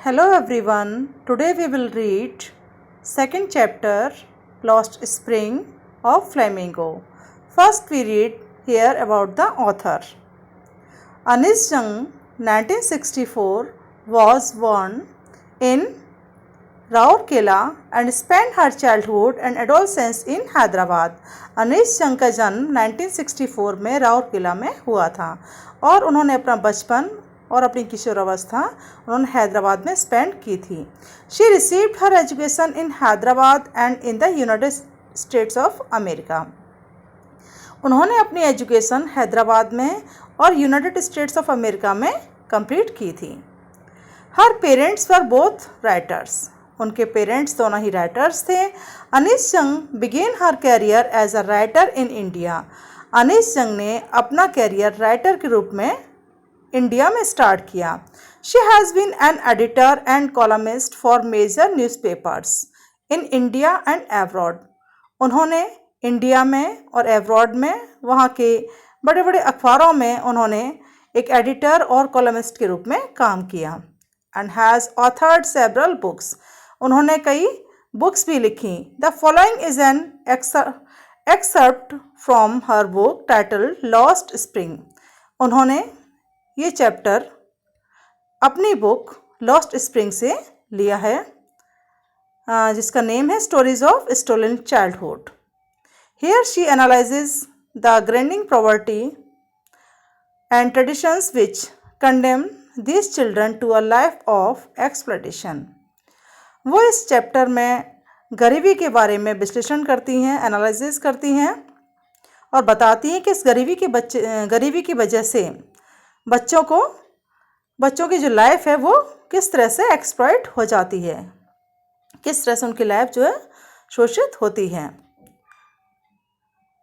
Hello everyone. Today we will read second chapter Lost Spring of Flamingo. First we read here about the author. Anis Jung 1964 was born in Rourkela and spent her childhood and adolescence in Hyderabad. Anees जंग का जन्म 1964 में राउरकेला में हुआ था और उन्होंने अपना बचपन और अपनी किशोरावस्था उन्होंने हैदराबाद में स्पेंड की थी. She received her education in Hyderabad and in the United States of America. उन्होंने अपनी एजुकेशन हैदराबाद में और यूनाइटेड स्टेट्स ऑफ अमेरिका में कंप्लीट की थी. Her parents were both writers. उनके पेरेंट्स दोनों ही राइटर्स थे. Anees Jung began her career as a writer in India. Anees Jung ने अपना कैरियर राइटर के रूप में इंडिया में स्टार्ट किया. She has been an editor and columnist for major newspapers in India and abroad. उन्होंने इंडिया में और एब्रॉड में वहाँ के बड़े बड़े अखबारों में उन्होंने एक एडिटर और कॉलमिस्ट के रूप में काम किया. And has authored several books. उन्होंने कई बुक्स भी लिखी. The following is an excerpt from her book titled lost spring. उन्होंने ये चैप्टर अपनी बुक लॉस्ट स्प्रिंग से लिया है जिसका नेम है stories of stolen childhood. Here she analyses the grinding poverty and traditions which condemn these children to a life of exploitation. वो इस चैप्टर में गरीबी के बारे में विश्लेषण करती हैं, एनालिसिस करती हैं और बताती हैं कि इस गरीबी की वजह से बच्चों की जो लाइफ है वो किस तरह से एक्सप्लॉइट हो जाती है, किस तरह से उनकी लाइफ जो है शोषित होती है.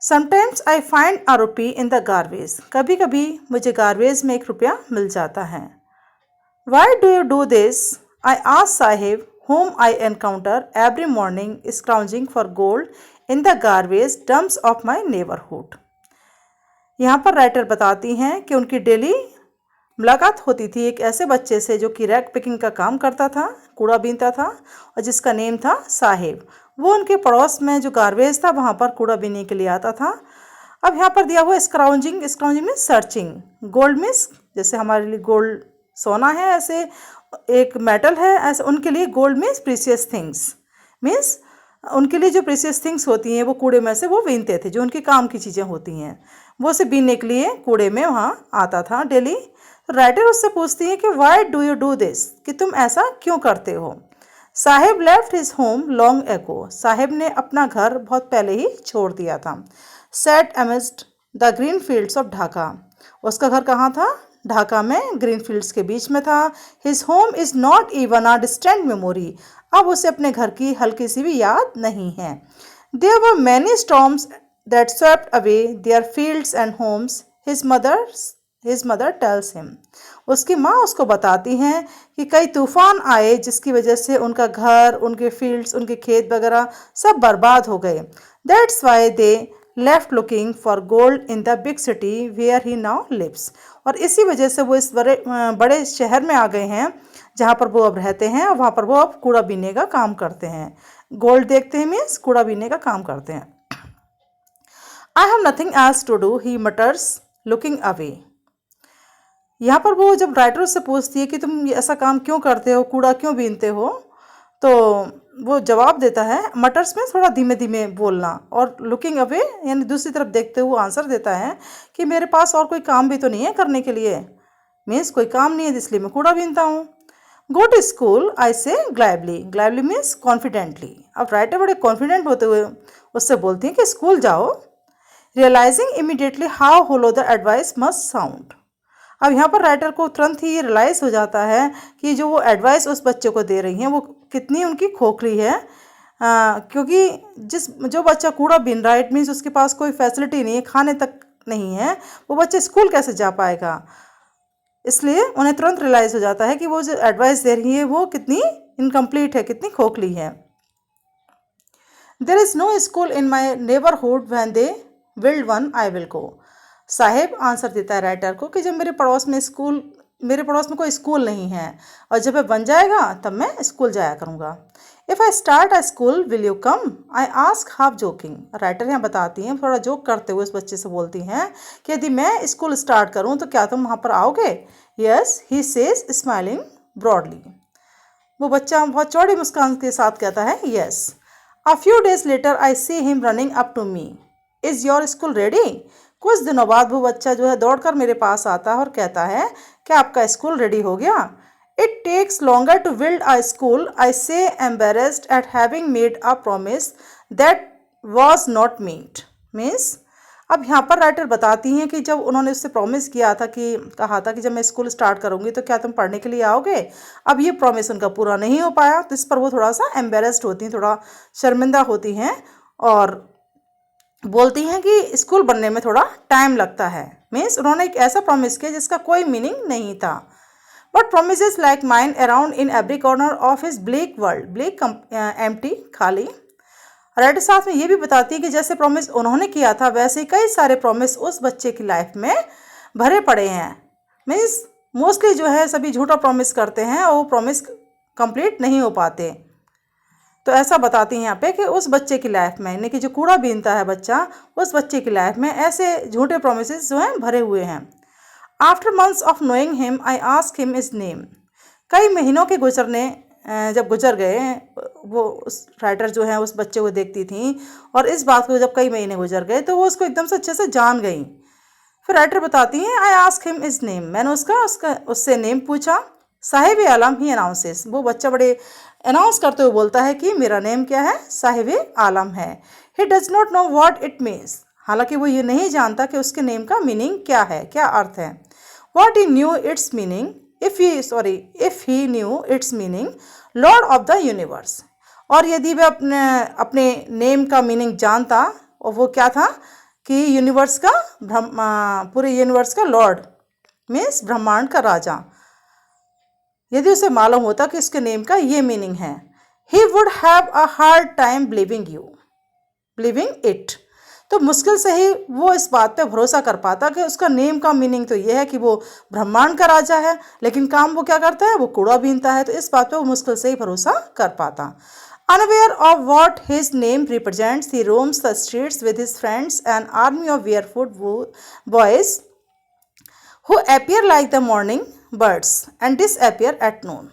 Sometimes I find a rupee in the garbage. कभी कभी मुझे गार्बेज में 1 रुपया मिल जाता है. Why do you do this? I asked Sahib, whom I encounter every morning scrounging for gold in the garbage dumps of my neighborhood. यहाँ पर writer बताती हैं कि उनकी डेली मुलाकात होती थी एक ऐसे बच्चे से जो कि रैक पिकिंग का काम करता था, कूड़ा बीनता था और जिसका नेम था साहिब. वो उनके पड़ोस में जो गार्बेज था वहाँ पर कूड़ा बीनने के लिए आता था. अब यहाँ पर दिया हुआ स्क्राउंजिंग मीन्स सर्चिंग. गोल्ड मीन्स जैसे हमारे लिए गोल्ड सोना है, ऐसे एक मेटल है, ऐसे उनके लिए gold means precious things. Means उनके लिए जो प्रीशियस थिंग्स होती हैं वो कूड़े में से वो बीनते थे, जो उनके काम की चीज़ें होती हैं वो उसे बीनने के लिए कूड़े में वहाँ आता था डेली. तो राइटर उससे पूछती है कि why do you do this, कि तुम ऐसा क्यों करते हो. Sahib left his home long ago. Sahib ने अपना घर बहुत पहले ही छोड़ दिया था. Set amidst the green fields of Dhaka. उसका घर कहाँ था? ढाका में ग्रीन फील्ड्स के बीच में था. His home is not even a distant memory. अब उसे अपने घर की हल्की सी भी याद नहीं है. There were many storms that swept away their fields and homes. His mother tells him. उसकी माँ उसको बताती हैं कि कई तूफान आए जिसकी वजह से उनका घर, उनके फील्ड्स, उनके खेत वगैरह सब बर्बाद हो गए. That's why they left looking for gold in the big city where he now lives. और इसी वजह से वो इस बड़े शहर में आ गए हैं जहाँ पर वो अब रहते हैं और वहाँ पर वो अब कूड़ा बीनने का काम करते हैं. गोल्ड देखते हैं मीन्स कूड़ा बीनने का काम करते हैं. I have nothing else to do he mutters looking away. यहाँ पर वो जब राइटर से पूछती है कि तुम ऐसा काम क्यों करते हो, कूड़ा क्यों बीनते हो, तो वो जवाब देता है, मटर्स में थोड़ा धीमे धीमे बोलना, और लुकिंग अवे यानी दूसरी तरफ देखते हुए आंसर देता है कि मेरे पास और कोई काम भी तो नहीं है करने के लिए. मीन्स कोई काम नहीं है इसलिए मैं कूड़ा बीनता हूँ. Go to school I say gladly. Gladly means confidently. अब राइटर बड़े कॉन्फिडेंट होते हुए उससे बोलती हैं कि स्कूल जाओ. Realising immediately how hollow the advice must sound. अब यहाँ पर राइटर को तुरंत ही रियलाइज़ हो जाता है कि जो वो एडवाइस उस बच्चे को दे रही हैं वो कितनी उनकी खोखली है. क्योंकि जो बच्चा कूड़ा बीन रहा है इट मीन्स उसके पास कोई फैसिलिटी नहीं है, खाने तक नहीं है, वो बच्चा स्कूल कैसे जा पाएगा. इसलिए उन्हें तुरंत रियलाइज़ हो जाता है कि वो जो एडवाइस दे रही है वो कितनी इनकम्प्लीट है, कितनी खोखली है. There is no school in my neighbourhood when they build one I will go. Saheb answer देता है राइटर को कि जब मेरे पड़ोस में स्कूल मेरे पड़ोस में कोई स्कूल नहीं है और जब वह बन जाएगा तब मैं स्कूल जाया करूँगा। If I start a school will you come, I ask half joking. Writer यहाँ बताती हैं, थोड़ा जोक करते हुए उस बच्चे से बोलती हैं कि यदि मैं स्कूल स्टार्ट करूँ तो क्या तुम वहाँ पर आओगे? Yes he says smiling broadly. वो बच्चा बहुत चौड़ी मुस्कान के साथ कहता है yes. A few days later I see him running up to me, is your school ready? कुछ दिनों बाद वो बच्चा जो है दौड़कर मेरे पास आता है और कहता है क्या आपका स्कूल रेडी हो गया? It takes longer to build a school, I say embarrassed at having made a promise that was not made. Means अब यहाँ पर राइटर बताती हैं कि जब उन्होंने उससे प्रॉमिस किया था कि कहा था कि जब मैं स्कूल स्टार्ट करूँगी तो क्या तुम पढ़ने के लिए आओगे, अब ये प्रॉमिस उनका पूरा नहीं हो पाया तो इस पर वो थोड़ा सा एम्बेरस्ड होती हैं, थोड़ा शर्मिंदा होती हैं और बोलती हैं कि स्कूल बनने में थोड़ा टाइम लगता है। मीन्स उन्होंने एक ऐसा प्रॉमिस किया जिसका कोई मीनिंग नहीं था। But promise like mine around in every corner of his black world, black empty, खाली। राइटर साथ में ये भी बताती है कि जैसे प्रॉमिस उन्होंने किया था वैसे ही कई सारे प्रॉमिस उस बच्चे की लाइफ में भरे पड़े हैं। मीन्स मोस्टली जो है सभी झूठा प्रॉमिस करते हैं और वो प्रॉमिस कंप्लीट नहीं हो पाते। तो ऐसा बताती हैं यहाँ पे कि उस बच्चे की लाइफ में, यानी कि जो कूड़ा बीनता है बच्चा, उस बच्चे की लाइफ में ऐसे झूठे प्रोमिस जो हैं भरे हुए हैं। After months of knowing him I ask him is name. कई महीनों के गुजरने जब गुजर गए, वो उस राइटर जो है उस बच्चे को देखती थी और इस बात को जब कई महीने गुजर गए तो वो उसको एकदम से अच्छे से जान गई। फिर राइटर बताती हैं I ask him is name, मैंने उससे नेम पूछा। साहिब आलम ही अनाउंसेस, वो बच्चा बड़े अनाउंस करते हुए बोलता है कि मेरा नेम क्या है, साहिब आलम है। He does not know what it means, हालांकि वो ये नहीं जानता कि उसके नेम का मीनिंग क्या है, क्या अर्थ है। What he new it's meaning, if he new it's meaning Lord of the universe. और यदि वह अपने नेम का मीनिंग जानता, और वो क्या था कि यूनिवर्स का पूरे यूनिवर्स का लॉर्ड मीन्स ब्रह्मांड का राजा, यदि उसे मालूम होता कि उसके नेम का ये मीनिंग है, he would have a hard time believing it. तो मुश्किल से ही वो इस बात पे भरोसा कर पाता कि उसका नेम का मीनिंग तो ये है कि वो ब्रह्मांड का राजा है, लेकिन काम वो क्या करता है, वो कूड़ा बीनता है। तो इस बात पे वो मुश्किल से ही भरोसा कर पाता। Unaware of what his name represents, he roams the streets with his friends, an army of barefoot boys who appear like the morning birds and disappear at noon.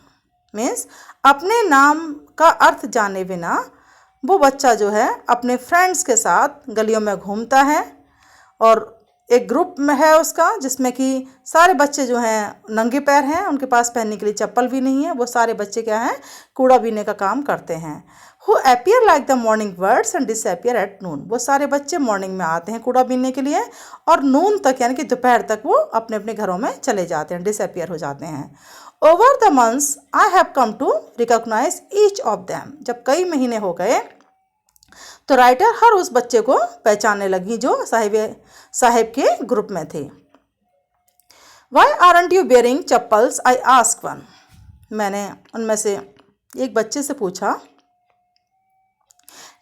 Means अपने नाम का अर्थ जाने बिना वो बच्चा जो है अपने फ्रेंड्स के साथ गलियों में घूमता है और एक ग्रुप में है उसका जिसमें कि सारे बच्चे जो हैं नंगे पैर हैं, उनके पास पहनने के लिए चप्पल भी नहीं है। वो सारे बच्चे क्या हैं, कूड़ा बीनने का काम करते हैं। Who appear like the morning birds and disappear at noon, वो सारे बच्चे मॉर्निंग में आते हैं कूड़ा बीनने के लिए और नून तक यानी कि दोपहर तक वो अपने अपने घरों में चले जाते हैं, डिसअपियर हो जाते हैं। Over the months I have come to recognise each of them, जब कई महीने हो गए तो राइटर हर उस बच्चे को पहचानने लगी जो साहिब के ग्रुप में थे। Why aren't you bearing chappals, I ask one, मैंने उनमें से एक बच्चे से पूछा।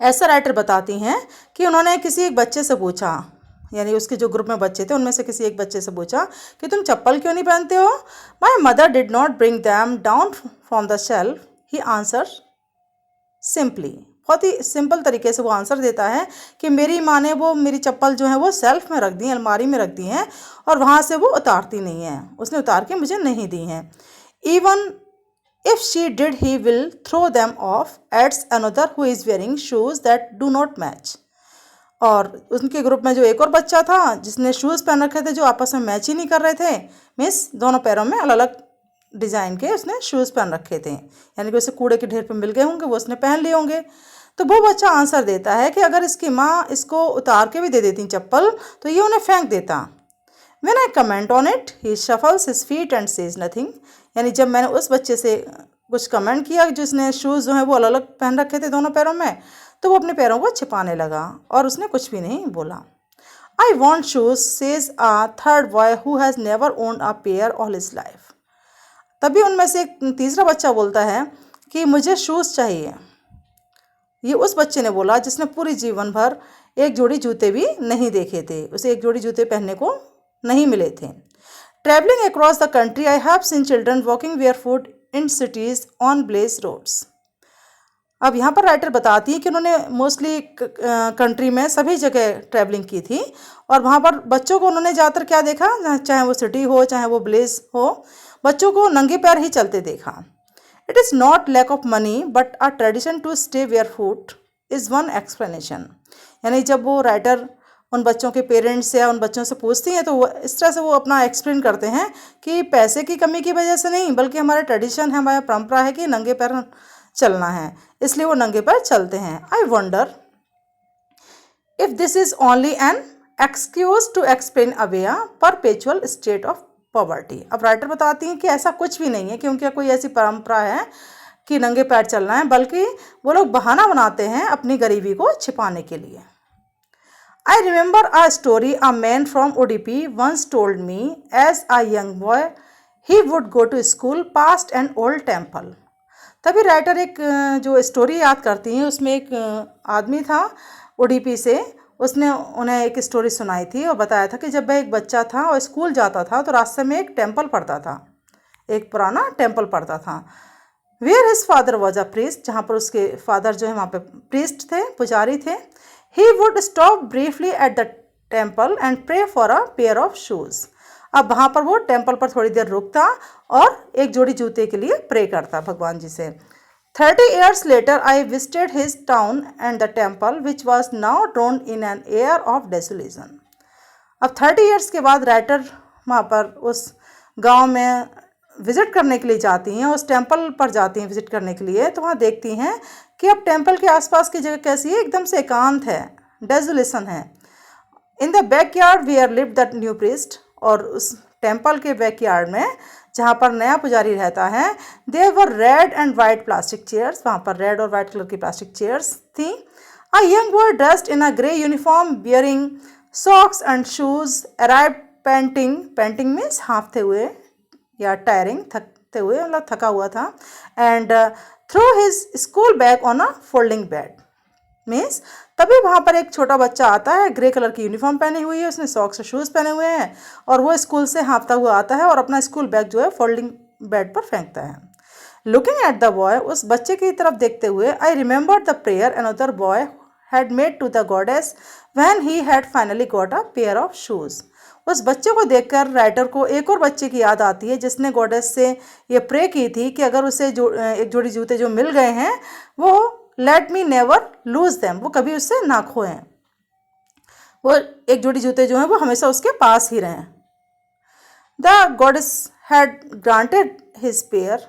ऐसा राइटर बताती हैं कि उन्होंने किसी एक बच्चे से पूछा, यानी उसके जो ग्रुप में बच्चे थे उनमें से किसी एक बच्चे से पूछा कि तुम चप्पल क्यों नहीं पहनते हो। My mother did not bring them down from the shelf, he answer simply. बहुत ही सिंपल तरीके से वो आंसर देता है कि मेरी माँ ने वो मेरी चप्पल जो है वो सेल्फ में रख दी हैं, अलमारी में रख दी हैं और वहाँ से वो उतारती नहीं है, उसने उतार के मुझे नहीं दी हैं। Even if she did he will throw them off, adds another who is wearing shoes that do not match. और उनके ग्रुप में जो एक और बच्चा था जिसने शूज़ पहन रखे थे जो आपस में मैच ही नहीं कर रहे थे, मीन्स दोनों पैरों में अलग अलग डिज़ाइन के उसने शूज़ पहन रखे थे, यानी कि उसे कूड़े के ढेर पे मिल गए होंगे, वो उसने पहन लिए होंगे। तो वो बच्चा आंसर देता है कि अगर इसकी माँ इसको उतार के भी दे देती चप्पल तो ये उन्हें फेंक देता। When I comment on it he shuffles his feet and says nothing, यानी जब मैंने उस बच्चे से कुछ कमेंट किया जिसने शूज़ जो हैं वो अलग अलग पहन रखे थे दोनों पैरों में, तो वो अपने पैरों को छिपाने लगा और उसने कुछ भी नहीं बोला। I want shoes says a third boy who has never owned a pair all his life. तभी उनमें से एक तीसरा बच्चा बोलता है कि मुझे शूज़ चाहिए। ये उस बच्चे ने बोला जिसने पूरी जीवन भर एक जोड़ी जूते भी नहीं देखे थे, उसे एक जोड़ी जूते पहनने को नहीं मिले थे। Traveling across the country, I have seen children walking barefoot in cities on blazed roads. अब यहाँ पर राइटर बताती है कि उन्होंने मोस्टली कंट्री में सभी जगह ट्रैवलिंग की थी और वहाँ पर बच्चों को उन्होंने ज़्यादातर क्या देखा, चाहे वो सिटी हो चाहे वो ब्लेज हो, बच्चों को नंगे पैर ही चलते देखा. It is not lack of money but a tradition to stay barefoot is one explanation. यानी जब वो राइटर उन बच्चों के पेरेंट्स या उन बच्चों से पूछती हैं तो वो इस तरह से वो अपना एक्सप्लेन करते हैं कि पैसे की कमी की वजह से नहीं, बल्कि हमारा ट्रेडिशन है, हमारा परंपरा है कि नंगे पैर चलना है, इसलिए वो नंगे पैर चलते हैं. I wonder if this is only an excuse to explain away a perpetual state of poverty. अब राइटर बताती हैं कि ऐसा कुछ भी नहीं है कि उनकी कोई ऐसी परंपरा है कि नंगे पैर चलना है, बल्कि वो लोग बहाना बनाते हैं अपनी गरीबी को छिपाने के लिए. I remember a story a man from ODP once told me. As a young boy, he would go to school past an old temple. तभी राइटर एक जो स्टोरी याद करती हैं उसमें एक आदमी था ओडीपी से, उसने उन्हें एक स्टोरी सुनाई थी और बताया था कि जब वह एक बच्चा था और स्कूल जाता था तो रास्ते में एक टेम्पल पड़ता था, एक पुराना टेम्पल पड़ता था. Where his father was a priest, जहाँ पर उसके फादर जो है वहाँ पे प्रीस्ट थे, पुजारी थे. He would stop briefly at the temple and pray for a pair of shoes. अब वहाँ पर वो टेम्पल पर थोड़ी देर रुकता और एक जोड़ी जूते के लिए प्रे करता भगवान जी से. 30 years later, I visited his town and the temple, which was now drowned in an air of desolation. अब 30 years के बाद राइटर वहाँ पर उस गांव में विज़िट करने के लिए जाती हैं, उस टेम्पल पर जाती हैं विज़िट करने के लिए, तो वहाँ देखती हैं कि अब टेम्पल के आसपास की जगह कैसी है, एकदम से एकांत है, डेजोलेशन है. In the backyard where lived the new priest, और उस टेम्पल के बैकयार्ड में जहाँ पर नया पुजारी रहता है, there were red and white plastic chairs, वहाँ पर रेड और वाइट कलर की प्लास्टिक चेयर्स थी. A young boy dressed in a grey uniform bearing socks and shoes arrived panting. Panting means हाँफते हुए या टायरिंग, थकते हुए, मतलब थका हुआ था. And threw his school bag on a folding bed. Means तभी वहाँ पर एक छोटा बच्चा आता है, ग्रे कलर की यूनिफॉर्म पहनी हुई है, उसने सॉक्स और शूज़ पहने हुए हैं और वो स्कूल से हाँफता हुआ आता है और अपना स्कूल बैग जो है फोल्डिंग बेड पर फेंकता है. लुकिंग एट द बॉय, उस बच्चे की तरफ देखते हुए, I remember the prayer another boy had made to the goddess when he had finally got a pair of shoes. उस बच्चे को देखकर राइटर को एक और बच्चे की याद आती है जिसने गॉडेस से ये प्रे की थी कि अगर उसे एक जोड़ी जूते जो मिल गए हैं वो let me never lose them, वो कभी उससे ना खोएं, वो एक जोड़ी जूते जो हैं वो हमेशा उसके पास ही रहें. The goddess had granted his prayer,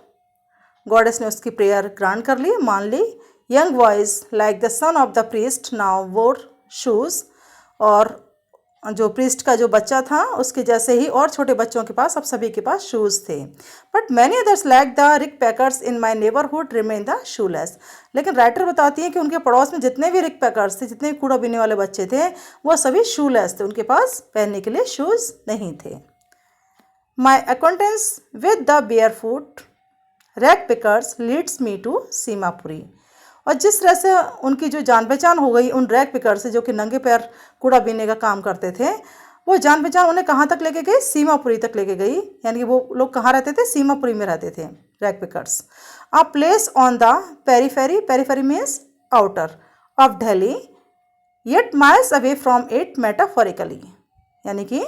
goddess ने उसकी प्रेयर ग्रांट कर ली, मान ली. Young boys like the son of the priest now wore shoes, और जो प्रीस्ट का जो बच्चा था उसके जैसे ही और छोटे बच्चों के पास अब सभी के पास शूज़ थे. But many others like the Rick packers in my neighbourhood remain the shoelace. लेकिन राइटर बताती है कि उनके पड़ोस में जितने भी रिक पैकर्स थे, जितने भी कूड़ा बीनने वाले बच्चे थे, वो सभी शूलेस थे, उनके पास पहनने के लिए शूज़ नहीं थे. My acquaintance with the barefoot rag pickers leads me to Seemapuri. और जिस तरह से उनकी जो जान पहचान हो गई उन रैग पिकर से जो कि नंगे पैर कूड़ा बीनने का काम करते थे, वो जान पहचान उन्हें कहाँ तक लेके गई, सीमापुरी तक लेके गई. यानी कि वो लोग कहाँ रहते थे, सीमापुरी में रहते थे rag pickers. A place on the periphery, periphery means outer of Delhi, yet miles away from it metaphorically. यानी कि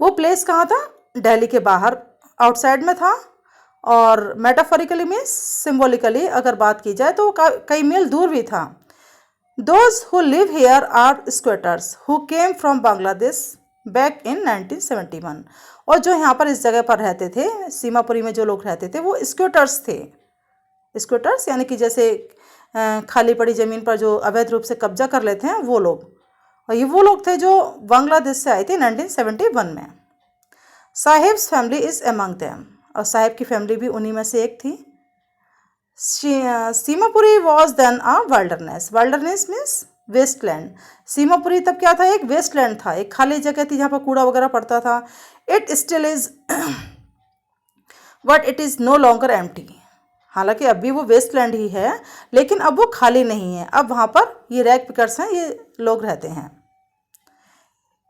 वो प्लेस कहाँ था, दिल्ली के बाहर आउटसाइड में था, और मेटाफोरिकली मीन्स सिम्बोलिकली अगर बात की जाए तो कई मील दूर भी था. Those who live here are squatters who came from Bangladesh back in 1971. और जो यहाँ पर इस जगह पर रहते थे, सीमापुरी में जो लोग रहते थे, वो स्क्वेटर्स थे. स्क्वेटर्स यानी कि जैसे खाली पड़ी ज़मीन पर जो अवैध रूप से कब्जा कर लेते हैं वो लोग, और ये वो लोग थे जो बांग्लादेश से आए थे 1971 में. Sahibs family is among them, और साहिब की फैमिली भी उन्हीं में से एक थी. Seemapuri was then a wilderness, wilderness means wasteland. Seemapuri तब क्या था, एक वेस्टलैंड था, एक खाली जगह थी जहाँ पर कूड़ा वगैरह पड़ता था. It still is but it is no longer empty. हालांकि अब भी वो वेस्टलैंड ही है, लेकिन अब वो खाली नहीं है, अब वहाँ पर ये रैग पिकर्स हैं, ये लोग रहते हैं.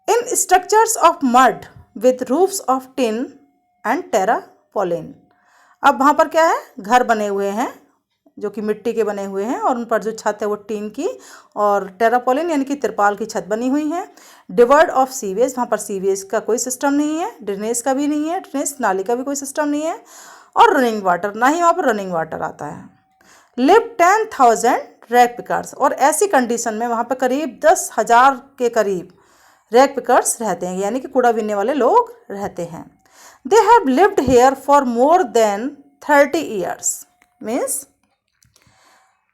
In structures of mud with roofs of tin and terrapolin। अब वहाँ पर क्या है, घर बने हुए हैं जो कि मिट्टी के बने हुए हैं और उन पर जो छत है वो टीन की और टेरापोलिन यानी कि तिरपाल की छत बनी हुई है। डिवर्ड ऑफ सीवेज, वहाँ पर सीवेज का कोई सिस्टम नहीं है, ड्रेनेज का भी नहीं है, ड्रेनेज नाली का भी कोई सिस्टम नहीं है, और रनिंग वाटर, ना ही वहाँ पर रनिंग वाटर आता है। लिव 10,000 रैग पिकर्स, और ऐसी कंडीशन में वहाँ पर करीब 10,000 के करीब रैग पिकर्स रहते हैं, यानी कि कूड़ा बीनने वाले लोग रहते हैं। They have lived here for more than 30 years, means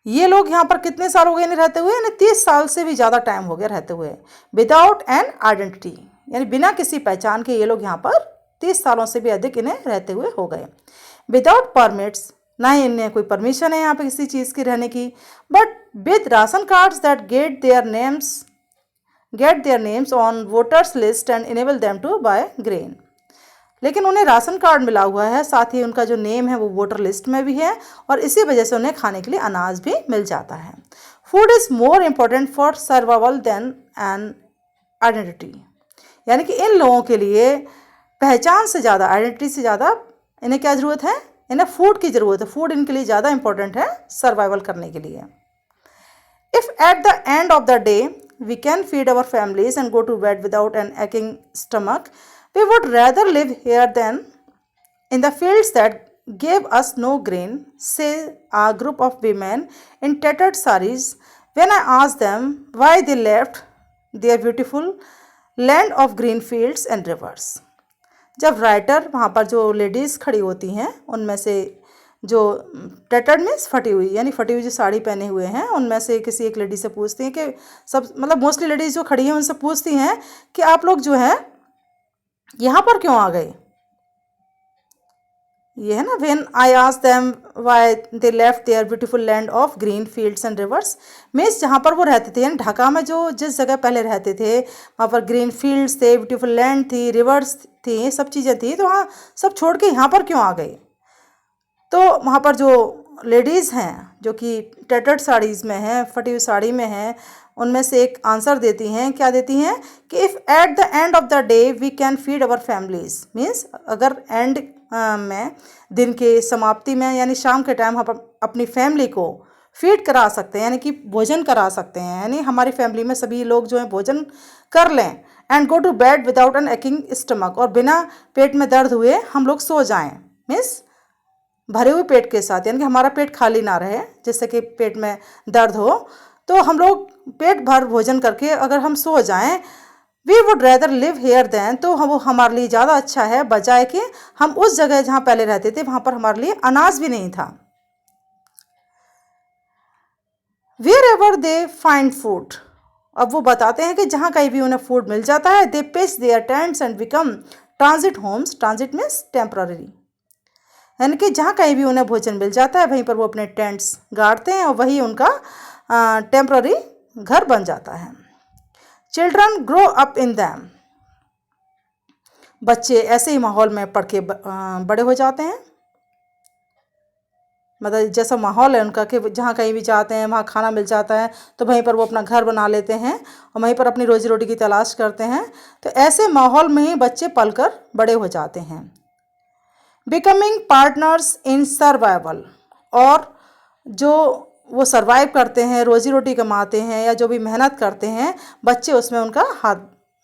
ये लोग यहाँ पर कितने साल हो गए नहीं रहते हुए, यानी 30 साल से भी ज़्यादा टाइम हो गया रहते हुए। विदाउट एन आइडेंटिटी, यानी बिना किसी पहचान के ये लोग यहाँ पर 30 सालों से भी अधिक इन्हें रहते हुए हो गए। विदाउट परमिट्स, ना ही इन्हें कोई परमिशन है यहाँ पर किसी चीज़ की रहने की, but with ration cards that get their names on voters list and enable them to buy grain. लेकिन उन्हें राशन कार्ड मिला हुआ है, साथ ही उनका जो नेम है वो वोटर लिस्ट में भी है, और इसी वजह से उन्हें खाने के लिए अनाज भी मिल जाता है। Food is more important for survival than an identity, यानी कि इन लोगों के लिए पहचान से ज़्यादा, आइडेंटिटी से ज़्यादा इन्हें क्या ज़रूरत है, इन्हें फूड की ज़रूरत है। फूड इनके लिए ज़्यादा इंपॉर्टेंट है सर्वाइवल करने के लिए। If at the end of the day we can feed our families and go to bed without an aching stomach, we would rather live here than in the fields that gave us no grain, say a group of women in tattered saris when I asked them why they left their beautiful land of green fields and rivers। जब writer वहाँ पर जो ladies खड़ी होती हैं उनमें से जो टैटर्ड मीन्स फटी हुई, यानी फटी हुई जो साड़ी पहने हुए हैं, उनमें से किसी एक लेडी से पूछती हैं कि सब मतलब मोस्टली लेडीज़ जो खड़ी हैं उनसे पूछती हैं कि आप लोग जो है यहाँ पर क्यों आ गए। ये है ना, when I asked them why they left their beautiful land of green fields and rivers, means जहाँ पर वो रहते थे, यानी ढाका में जो जिस जगह पहले रहते थे वहाँ पर ग्रीन फील्ड्स थे, ब्यूटीफुल लैंड थी, रिवर्स थी, सब चीज़ें थी, तो वहाँ सब छोड़ के यहाँ पर क्यों आ गए। तो वहाँ पर जो लेडीज़ हैं जो कि टैटर्ड साड़ीज़ में हैं, फटी हुई साड़ी में हैं, उनमें से एक आंसर देती हैं, क्या देती हैं कि if at the end of the day we can feed our families, means अगर एंड में, दिन के समाप्ति में, यानी शाम के टाइम हम अपनी फैमिली को फीड करा सकते हैं, यानी कि भोजन करा सकते हैं, यानी हमारी फैमिली में सभी लोग जो हैं भोजन कर लें, and go to bed without an aching stomach, और बिना पेट में दर्द हुए हम लोग सो जाएं, मीन्स भरे हुए पेट के साथ, यानी कि हमारा पेट खाली ना रहे जिससे कि पेट में दर्द हो, तो हम लोग पेट भर भोजन करके अगर हम सो जाएं, we would rather live here then, तो वो हमारे लिए ज़्यादा अच्छा है बजाय कि हम उस जगह जहाँ पहले रहते थे वहाँ पर हमारे लिए अनाज भी नहीं था। Wherever they find food, अब वो बताते हैं कि जहाँ कहीं भी उन्हें फूड मिल जाता है, they pitch their tents and become transit homes, transit means temporary, यानी कि जहाँ कहीं भी उन्हें भोजन मिल जाता है वहीं पर वो अपने टेंट्स गाड़ते हैं और वही उनका टेम्पररी घर बन जाता है। Children grow up in them, बच्चे ऐसे ही माहौल में पढ़ के बड़े हो जाते हैं, मतलब जैसा माहौल है उनका कि जहाँ कहीं भी जाते हैं वहाँ खाना मिल जाता है तो वहीं पर वो अपना घर बना लेते हैं और वहीं पर अपनी रोजी रोटी की तलाश करते हैं, तो ऐसे माहौल में ही बच्चे पलकर बड़े हो जाते हैं। बिकमिंग पार्टनर्स इन सर्वाइवल, और जो वो सर्वाइव करते हैं, रोजी रोटी कमाते हैं या जो भी मेहनत करते हैं, बच्चे उसमें उनका हाथ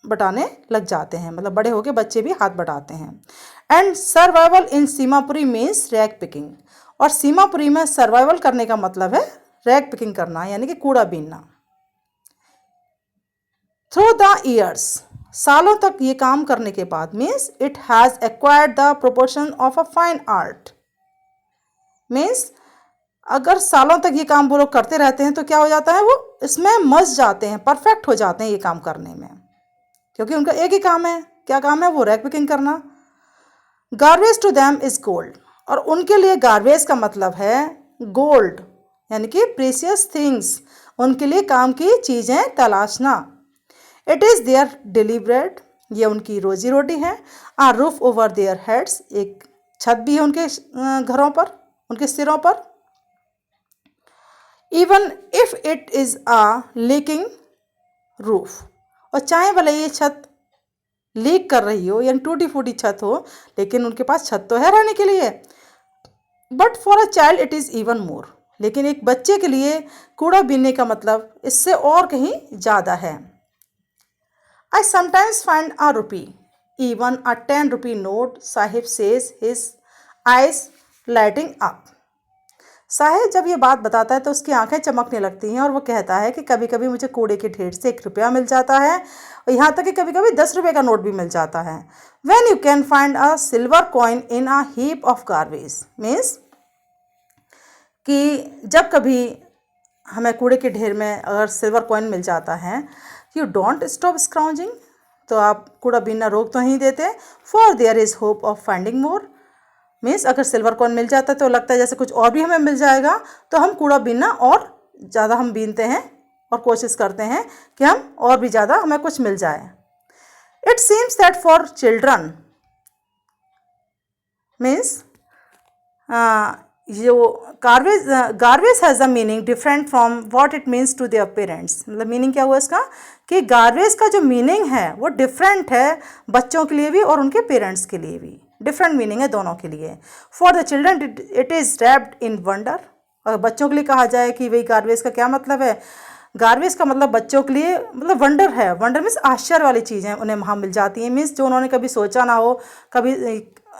बटाने लग जाते हैं, मतलब बड़े होके बच्चे भी हाथ बटाते हैं। And survival in Seemapuri means rag picking, और सीमापुरी में सर्वाइवल करने का मतलब है रैग पिकिंग करना, यानी कि कूड़ा बीनना। थ्रू द ईयर्स, सालों तक ये काम करने के बाद, means it has acquired the proportion of a fine art, means अगर सालों तक ये काम वो लोग करते रहते हैं तो क्या हो जाता है, वो इसमें मस जाते हैं, परफेक्ट हो जाते हैं ये काम करने में, क्योंकि उनका एक ही काम है, क्या काम है, वो रैग पिकिंग करना। Garbage to them is gold, और उनके लिए गार्बेज का मतलब है गोल्ड, यानी कि प्रीशियस थिंग्स, उनके लिए काम की चीज़ें तलाशना। It is their daily bread, ये उनकी रोजी रोटी है। A roof over their heads, एक छत भी है उनके घरों पर, उनके सिरों पर। Even if it is a leaking roof, और चाहे भले ये छत लीक कर रही हो, यानी टूटी फूटी छत हो, लेकिन उनके पास छत तो है रहने के लिए। But for a child it is even more, लेकिन एक बच्चे के लिए कूड़ा बीनने का मतलब इससे और कहीं ज़्यादा है। I sometimes find a rupee, even a 10 rupee note, Sahib says, his eyes lighting up. Sahib जब ये बात बताता है तो उसकी आंखें चमकने लगती हैं और वो कहता है कि कभी कभी मुझे कूड़े के ढेर से 1 रुपया मिल जाता है, और यहाँ तक कि कभी कभी 10 रुपये का नोट भी मिल जाता है। When you can find a silver coin in a heap of garbage means कि जब कभी हमें कूड़े के ढेर में अगर सिल्वर कॉइन मिल जाता है, यू डोंट स्टॉप स्क्राउजिंग, तो आप कूड़ा बीनना रोक तो नहीं देते। For their is hope of finding more means अगर सिल्वर कॉइन मिल जाता है तो लगता है जैसे कुछ और भी हमें मिल जाएगा, तो हम कूड़ा बीनना और ज़्यादा हम बीनते हैं और कोशिश करते हैं कि हम और भी ज़्यादा हमें कुछ मिल जाए। It seems that for children means जो garbage has a meaning different from what it means to their parents. मतलब मीनिंग क्या हुआ इसका कि गार्बेज का जो मीनिंग है वो डिफरेंट है बच्चों के लिए भी और उनके पेरेंट्स के लिए भी, डिफरेंट मीनिंग है दोनों के लिए। For the children it is wrapped in wonder, अगर बच्चों के लिए कहा जाए कि भाई गार्बेज का क्या मतलब है, गार्बेज का मतलब बच्चों के लिए मतलब वंडर है। वंडर मीन्स आश्चर्य वाली चीज़ें उन्हें वहाँ मिल जाती हैं, मीन्स जो उन्होंने कभी सोचा ना हो, कभी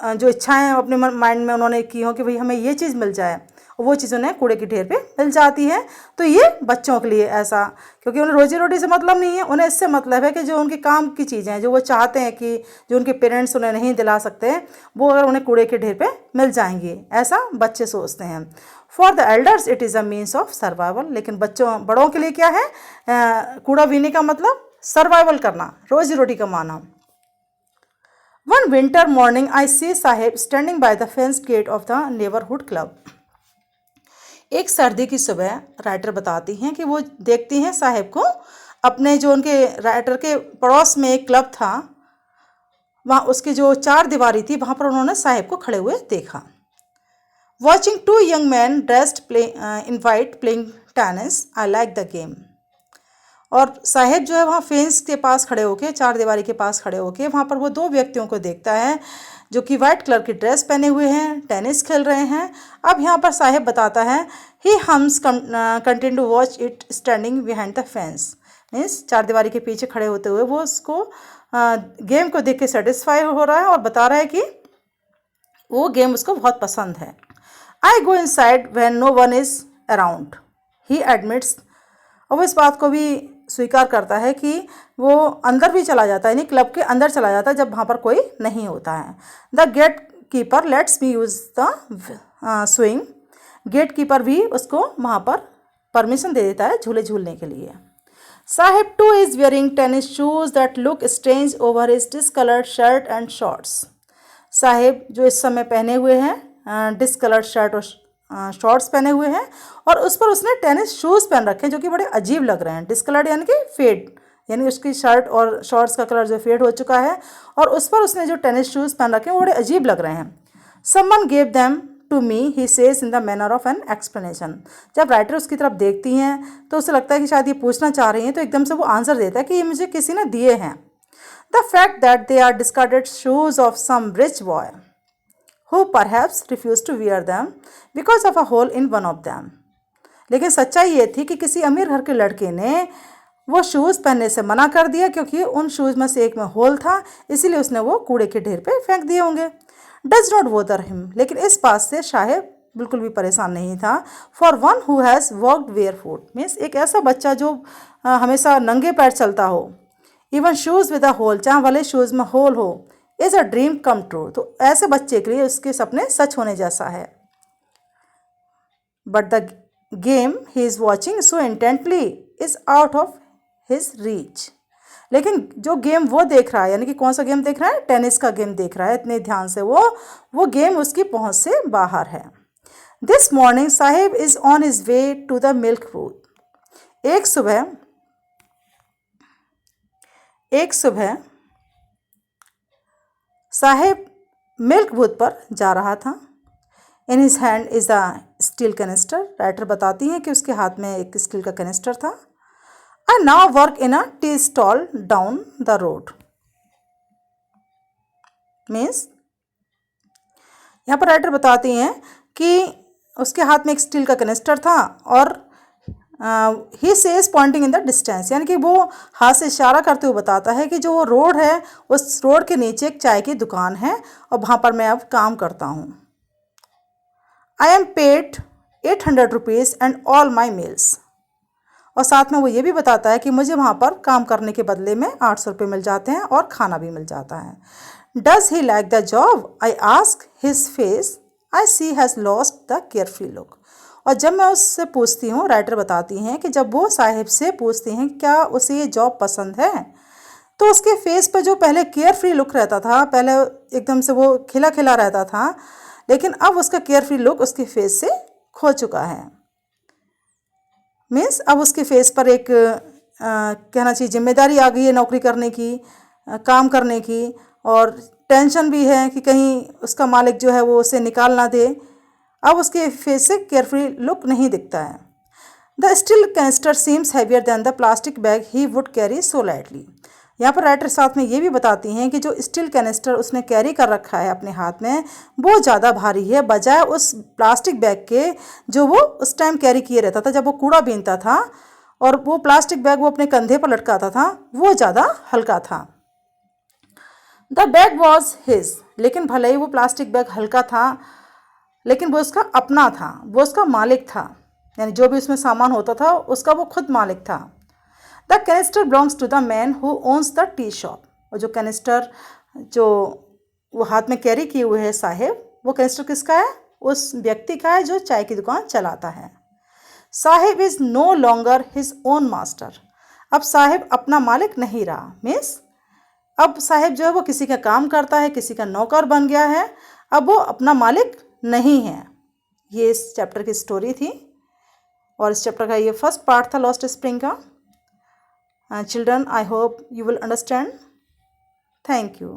जो इच्छाएं अपने माइंड में उन्होंने की हो कि भाई हमें ये चीज़ मिल जाए, वो चीज़ उन्हें कूड़े के ढेर पे मिल जाती है। तो ये बच्चों के लिए ऐसा, क्योंकि उन्हें रोजी रोटी से मतलब नहीं है, उन्हें इससे मतलब है कि जो उनके काम की चीज़ें हैं, जो वो चाहते हैं कि जो उनके पेरेंट्स उन्हें नहीं दिला सकते, वो अगर उन्हें कूड़े के ढेर पे मिल जाएंगी, ऐसा बच्चे सोचते हैं। For the elders it is a means of survival, लेकिन बड़ों के लिए क्या है, कूड़ा बीनने का मतलब सर्वाइवल करना, रोजी रोटी कमाना। One winter morning, I see Sahib standing by the fenced gate of the neighborhood club. एक सर्दी की सुबह राइटर बताती हैं कि वो देखती हैं साहिब को अपने जो उनके राइटर के पड़ोस में एक क्लब था, वहाँ उसकी जो 4 दीवारी थी वहाँ पर उन्होंने साहिब को खड़े हुए देखा। Watching 2 young men dressed in white playing tennis, I like the game. और साहिब जो है वहाँ फेंस के पास खड़े होके, 4 दीवारी के पास खड़े होके वहाँ पर वो 2 व्यक्तियों को देखता है जो कि वाइट कलर की ड्रेस पहने हुए हैं, टेनिस खेल रहे हैं। अब यहाँ पर साहिब बताता है he hums continue to watch it standing behind the fence, means 4 दीवारी के पीछे खड़े होते हुए वो उसको गेम को देख के सेटिस्फाई हो रहा है और बता रहा है कि वो गेम उसको बहुत पसंद है। I go inside when no one is around, he admits, और वो इस बात को भी स्वीकार करता है कि वो अंदर भी चला जाता है, यानी क्लब के अंदर चला जाता है जब वहाँ पर कोई नहीं होता है। The gatekeeper lets me use the swing, gatekeeper भी उसको वहाँ पर परमिशन दे देता है झूले झूलने के लिए। Sahib two is wearing tennis shoes that look strange over his discoloured shirt and shorts, Sahib जो इस समय पहने हुए हैं डिसकलर्ड शर्ट और शॉर्ट्स पहने हुए हैं और उस पर उसने टेनिस शूज़ पहन रखे हैं जो कि बड़े अजीब लग रहे हैं। डिसकलर्ड यानी कि फेड, यानी उसकी शर्ट और शॉर्ट्स का कलर जो फेड हो चुका है और उस पर उसने जो टेनिस शूज़ पहन रखे हैं वो बड़े अजीब लग रहे हैं। Someone gave them to me, he says in the manner of an explanation. जब राइटर उसकी तरफ देखती हैं तो उसे लगता है कि शायद ये पूछना चाह रही हैं, तो एकदम से वो आंसर देता है कि ये मुझे किसी ने दिए हैं। The fact that they are discarded shoes of some rich boy who perhaps refused to wear them because of a hole in one of them। लेकिन सच्चाई ये थी कि किसी अमीर घर के लड़के ने वो शूज़ पहनने से मना कर दिया क्योंकि उन शूज़ में से एक में होल था, इसीलिए उसने वो कूड़े के ढेर पे फेंक दिए होंगे। डज नॉट बॉदर हिम, लेकिन इस बात से साहिब बिल्कुल भी परेशान नहीं था। For one who has walked barefoot means एक ऐसा बच्चा जो हमेशा नंगे पैर चलता हो, even shoes with a hole, चाहे वाले शूज़ में होल हो, is a dream come true, तो ऐसे बच्चे के लिए उसके सपने सच होने जैसा है। But the game he is watching so intently is out of his reach, लेकिन जो गेम वो देख रहा है, यानी कि कौन सा गेम देख रहा है, टेनिस का गेम देख रहा है इतने ध्यान से, वो गेम उसकी पहुंच से बाहर है। This morning Saheb is on his way to the milk booth, एक सुबह साहिब मिल्क बूथ पर जा रहा था। In his hand is a steel canister, writer बताती हैं कि उसके हाथ में एक स्टील का कैनिस्टर था। I now work in a tea stall down the road, means यहाँ पर राइटर बताती हैं कि उसके हाथ में एक स्टील का कैनिस्टर था और he says pointing in the distance, यानी कि वो हाथ से इशारा करते हुए बताता है कि जो वो रोड है उस रोड के नीचे एक चाय की दुकान है और वहाँ पर मैं अब काम करता हूँ। I am paid 800 rupees and all my meals, और साथ में वो ये भी बताता है कि मुझे वहाँ पर काम करने के बदले में 800 रुपये मिल जाते हैं और खाना भी मिल जाता है। Does he like the job? I ask his face, I see has lost the carefree look. और जब मैं उससे पूछती हूँ, राइटर बताती हैं कि जब वो साहिब से पूछती हैं क्या उसे ये जॉब पसंद है, तो उसके फेस पर जो पहले केयरफ्री लुक रहता था, पहले एकदम से वो खिला खिला रहता था, लेकिन अब उसका केयरफ्री लुक उसके फेस से खो चुका है। मीन्स अब उसके फेस पर एक कहना चाहिए जिम्मेदारी आ गई है नौकरी करने की, काम करने की, और टेंशन भी है कि कहीं उसका मालिक जो है वो उसे निकाल ना दे। अब उसके फेस से केयरफ्री लुक नहीं दिखता है। The steel canister seems heavier than the plastic bag he would carry so lightly. यहाँ पर राइटर साथ में ये भी बताती हैं कि जो स्टील कैनिस्टर उसने कैरी कर रखा है अपने हाथ में वो ज़्यादा भारी है बजाय उस प्लास्टिक बैग के जो वो उस टाइम कैरी किए रहता था जब वो कूड़ा बीनता था, और वो प्लास्टिक बैग वो अपने कंधे पर लटकाता था, वो ज़्यादा हल्का था। द बैग वॉज हिज, लेकिन भले ही वो प्लास्टिक बैग हल्का था लेकिन वो उसका अपना था, वो उसका मालिक था, यानी जो भी उसमें सामान होता था उसका वो खुद मालिक था। The canister belongs to the man who owns the tea shop, और जो कैनिस्टर जो वो हाथ में कैरी किए हुए है साहिब, वो कैनिस्टर किसका है? उस व्यक्ति का है जो चाय की दुकान चलाता है। Saheb is no longer his own master, अब साहिब अपना मालिक नहीं रहा। मीन्स अब साहिब जो है वो किसी का काम करता है, किसी का नौकर बन गया है, अब वो अपना मालिक नहीं है। ये इस चैप्टर की स्टोरी थी और इस चैप्टर का ये फर्स्ट पार्ट था लॉस्ट स्प्रिंग का। Children, I hope you will understand. Thank you.